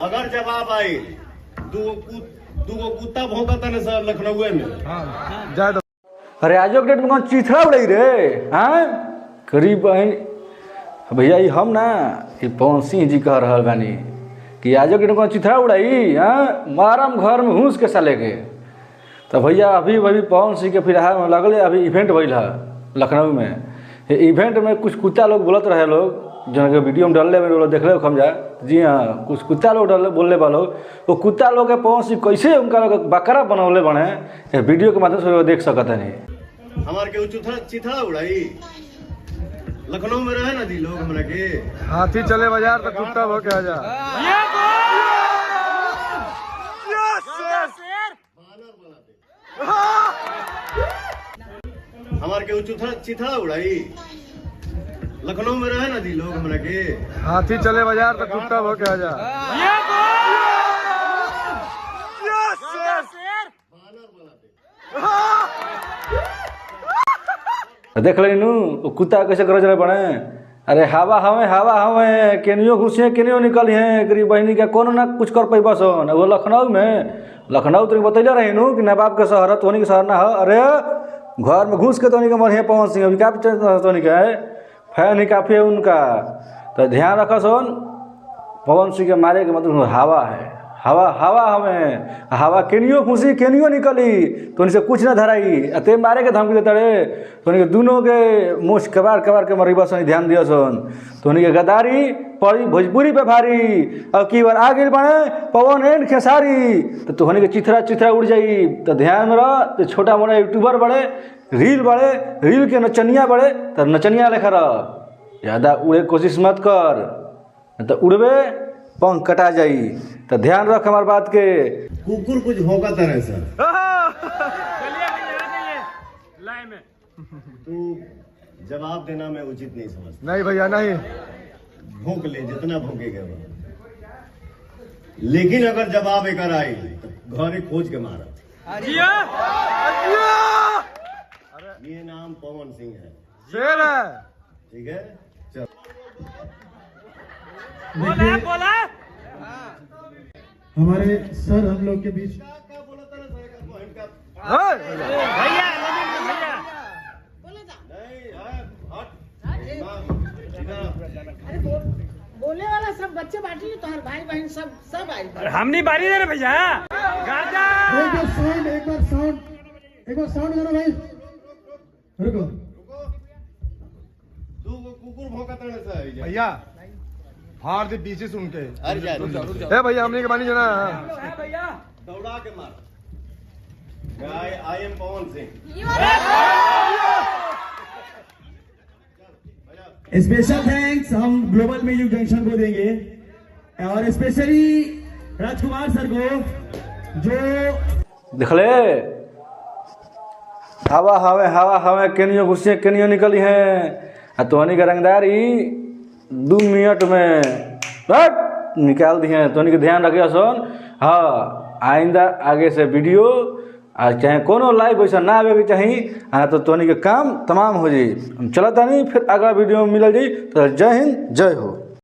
अगर जवाब आई दूगो कुत्ता भौंकता न सर लखनऊ में। हाँ जा दो। अरे आजो के डेट में कौन चिथड़ा उड़ाई रे? हाँ करीब भैया ये हम ना ये पवन सिंह जी कह रहा बानी कि आजो के डेट में कौन चिथड़ा उड़ाई। हाँ मारम घर में घूस के साले के। तो भैया अभी पवन सिंह के फिलहाल में लगले अभी इवेंट भइल है लखनऊ में। इवेंट में कुछ कुत्ता लोग बोलत रहे लोग जो वीडियो में डालने में लोग देख ले हम जा। जी हाँ कुछ कुत्ता लोग डाले बोलने वाले वो कुत्ता लोग के पवन सिंह कैसे उनका लोग बकरा बनौले बने वीडियो के माध्यम से देख सकते नहीं। हमारे के चिथड़ा उड़ाई लखनऊ में रहे ना जी लोग हमरा के। हाथी चले बाजार तो कुत्ता हो के आ जा। हमारे के चिथड़ा उड़ाई लखनऊ में रहे ना जी लोग हमरा के। हाथी चले बाजार तो कुत्ता हो के आ जा। देख लेनू कुत्ता कैसे कर चले बने। अरे हवा हमें केनियो घुसे केनियो निकली हैं गरीब बहनी के कोनो ना कुछ कर पैबा सन। वो लखनऊ तो बतैले रही नू कि नवाब के शहर तोनी के शहर ना हो। अरे घर में घुस के तोनी के मर पवन सिंह अभी क्या तोनी के फैन ही काफी है उनका। तो ध्यान रखो सोन पवन सिंह के मारे के मतलब हवा है। हवा केनियो खुशी केनियो निकली तो उनसे कुछ ना धराई अते मारे के धमकी देता रे। तो उनके दोनों के मुँह कबार के मरीबा सोन ध्यान दिया सोन। तो उनके गद्दारी पड़ी भोजपुरी पे भारी। अब की बार आ गई बने पवन एंड खेसारी तो उन्हीं के चिथड़ा उड़ जाई। तो ध्यान में रह तो छोटा मोटा यूट्यूबर बड़े रील के नचनिया बड़े तो नचनिया लेखा रह। ज़्यादा उड़े कोशिश मत कर तो उड़बे पंख कटा जाई। तो ध्यान रख हमार बात के। कुकुर कुछ भौंका तरह सर तू जवाब देना मैं उचित नहीं समझता। नहीं भैया नहीं भौंक ले जितना भौंकेगा लेकिन अगर जवाब एक आई तो घरे खोज के मारा। ये नाम पवन सिंह है। शेर है। ठीक है चल बोला हमारे सर हम लोग के बीच बोले वाला सब बच्चे बांटी तो हर भाई बहन सब आई। हम नहीं बारी दे रहे भैया। एक बार साउंड करो भाई। रुको तू कुकुर भौंका तरह से भैया फाड़ दे पीछे सुन के। अरे जा ए भैया हमने के बानी जना दौड़ा के मार। I am Pawan Singh. Special thanks हम ग्लोबल म्यूजिक जंक्शन को देंगे और स्पेशली राजकुमार सर को जो देख ले हवा केनियो घुसे केनियो निकली हैं तोहनी के रंगदारी 2 मिनट में निकाल दिए। तोहनी के ध्यान रखिए सुन। हाँ आइंदा आगे से वीडियो चाहे कोनो लाइव वैसा ना आवे के चाहिए तो तोहनी के काम तमाम हो जाई। हम चलता नहीं फिर अगला वीडियो में मिल जाई। तो जय हिंद जय हो।